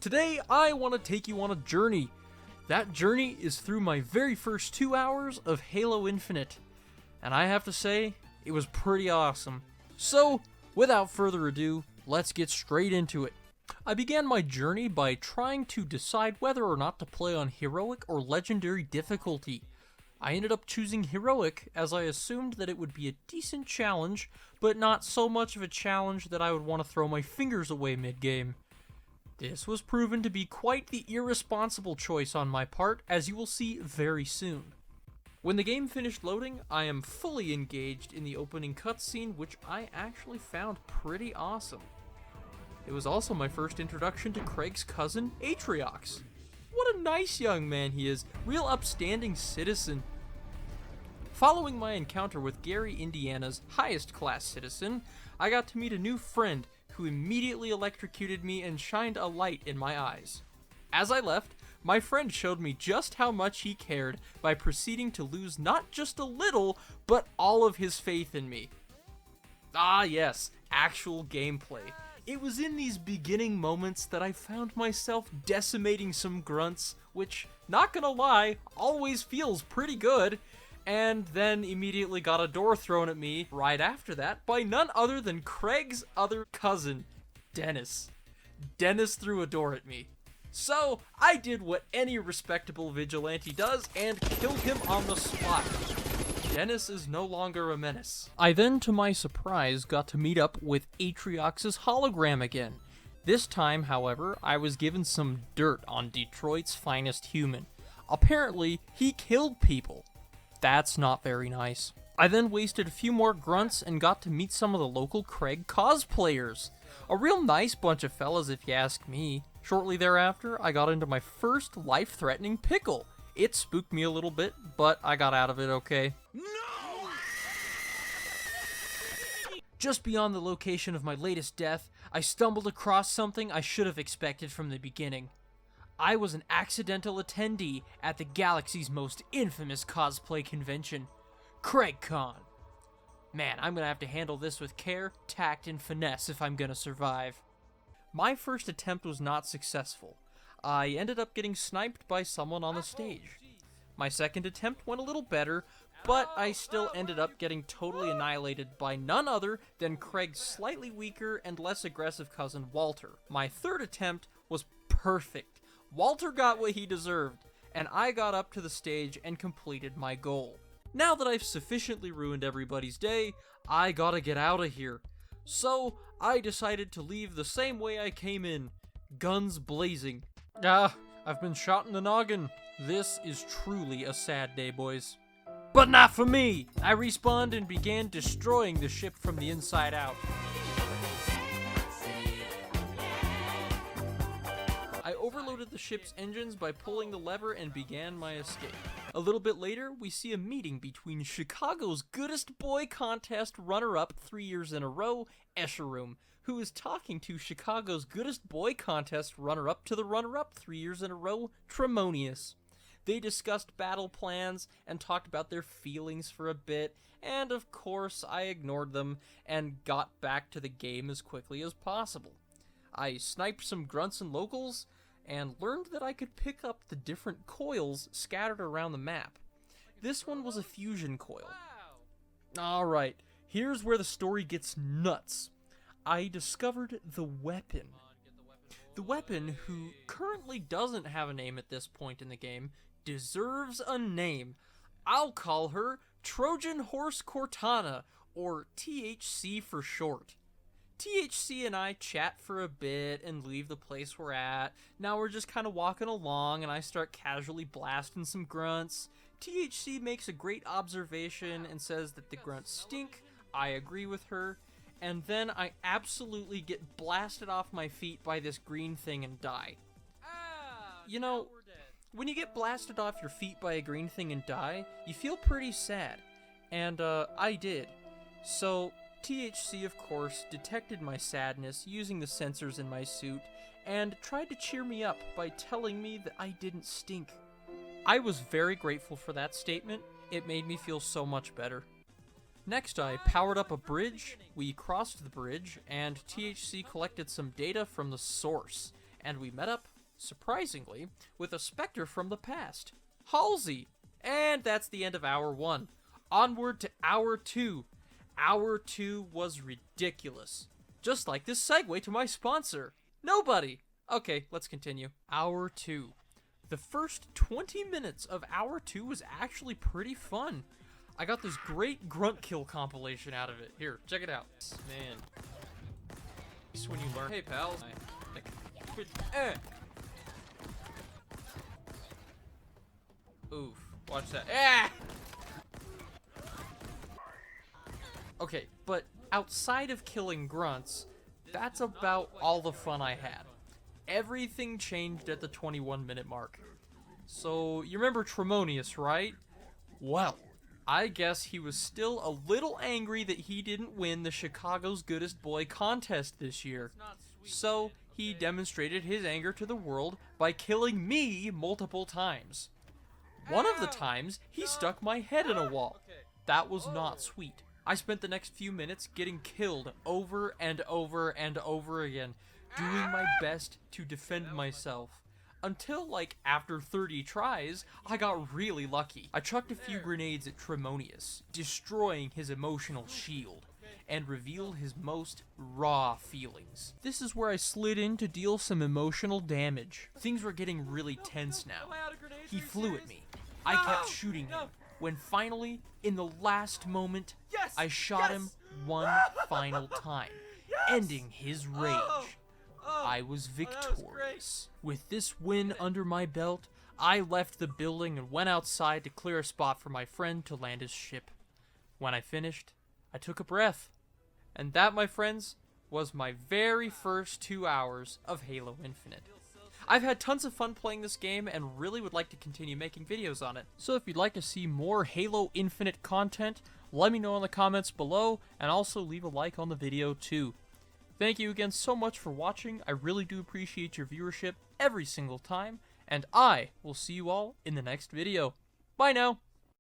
Today, I want to take you on a journey. That journey is through my very first 2 hours of Halo Infinite. And I have to say, it was pretty awesome. So, without further ado, let's get straight into it. I began my journey by trying to decide whether or not to play on Heroic or Legendary difficulty. I ended up choosing Heroic as I assumed that it would be a decent challenge, but not so much of a challenge that I would want to throw my fingers away mid-game. This was proven to be quite the irresponsible choice on my part, as you will see very soon. When the game finished loading, I am fully engaged in the opening cutscene, which I actually found pretty awesome. It was also my first introduction to Craig's cousin, Atriox. What a nice young man he is, real upstanding citizen. Following my encounter with Gary, Indiana's highest class citizen, I got to meet a new friend who immediately electrocuted me and shined a light in my eyes. As I left, my friend showed me just how much he cared by proceeding to lose not just a little, but all of his faith in me. Ah yes, actual gameplay. It was in these beginning moments that I found myself decimating some grunts, which, not gonna lie, always feels pretty good, and then immediately got a door thrown at me right after that by none other than Craig's other cousin, Dennis. Dennis threw a door at me. So, I did what any respectable vigilante does and killed him on the spot. Dennis is no longer a menace. I then, to my surprise, got to meet up with Atriox's hologram again. This time, however, I was given some dirt on Detroit's finest human. Apparently, he killed people. That's not very nice. I then wasted a few more grunts and got to meet some of the local Craig cosplayers. A real nice bunch of fellas if you ask me. Shortly thereafter, I got into my first life-threatening pickle. It spooked me a little bit, but I got out of it okay. No! Just beyond the location of my latest death, I stumbled across something I should have expected from the beginning. I was an accidental attendee at the galaxy's most infamous cosplay convention, CraigCon. Man, I'm gonna have to handle this with care, tact, and finesse if I'm gonna survive. My first attempt was not successful. I ended up getting sniped by someone on the stage. My second attempt went a little better, but I still ended up getting totally annihilated by none other than Craig's slightly weaker and less aggressive cousin, Walter. My third attempt was perfect. Walter got what he deserved, and I got up to the stage and completed my goal. Now that I've sufficiently ruined everybody's day, I gotta get out of here. So, I decided to leave the same way I came in, guns blazing. I've been shot in the noggin. This is truly a sad day, boys. But not for me! I respawned and began destroying the ship from the inside out. I overloaded the ship's engines by pulling the lever and began my escape. A little bit later, we see a meeting between Chicago's Goodest Boy Contest runner-up 3 years in a row, Escher Room, who is talking to Chicago's Goodest Boy Contest runner-up to the runner-up 3 years in a row, Tremonius. They discussed battle plans and talked about their feelings for a bit, and of course I ignored them and got back to the game as quickly as possible. I sniped some grunts and locals, and learned that I could pick up the different coils scattered around the map. This one was a fusion coil. Alright, here's where the story gets nuts. I discovered the weapon. The weapon, who currently doesn't have a name at this point in the game, deserves a name. I'll call her Trojan Horse Cortana, or THC for short. THC and I chat for a bit and leave the place we're at. Now we're just kind of walking along and I start casually blasting some grunts. THC makes a great observation and says that the grunts stink. I agree with her. And then I absolutely get blasted off my feet by this green thing and die. You know, when you get blasted off your feet by a green thing and die, you feel pretty sad. And I did. So THC, of course, detected my sadness using the sensors in my suit and tried to cheer me up by telling me that I didn't stink. I was very grateful for that statement. It made me feel so much better. Next, I powered up a bridge, we crossed the bridge, and THC collected some data from the source, and we met up surprisingly, with a specter from the past, Halsey. And that's the end of Hour 1. Onward to Hour 2. Hour 2 was ridiculous. Just like this segue to my sponsor, Nobody. Okay, let's continue. Hour 2. The first 20 minutes of Hour 2 was actually pretty fun. I got this great grunt kill compilation out of it. Here, check it out. Man. It's when you learn. Hey, pals. Oof. Watch that. Ah! Okay, but outside of killing grunts, that's about all the fun I had. Everything changed at the 21-minute mark. So, you remember Tremonius, right? Well, I guess he was still a little angry that he didn't win the Chicago's Goodest Boy contest this year. So, he demonstrated his anger to the world by killing me multiple times. One of the times, he stuck my head in a wall. That was not sweet. I spent the next few minutes getting killed over and over and over again, doing my best to defend myself. Until, like, after 30 tries, I got really lucky. I chucked a few grenades at Tremonius, destroying his emotional shield, and revealed his most raw feelings. This is where I slid in to deal some emotional damage. Things were getting really tense now. He flew at me. I kept shooting him. When finally, in the last moment, I shot him one final time, ending his rage. I was victorious. With this win under my belt, I left the building and went outside to clear a spot for my friend to land his ship. When I finished, I took a breath. And that, my friends, was my very first 2 hours of Halo Infinite. I've had tons of fun playing this game and really would like to continue making videos on it. So if you'd like to see more Halo Infinite content, let me know in the comments below, and also leave a like on the video too. Thank you again so much for watching. I really do appreciate your viewership every single time, and I will see you all in the next video. Bye now!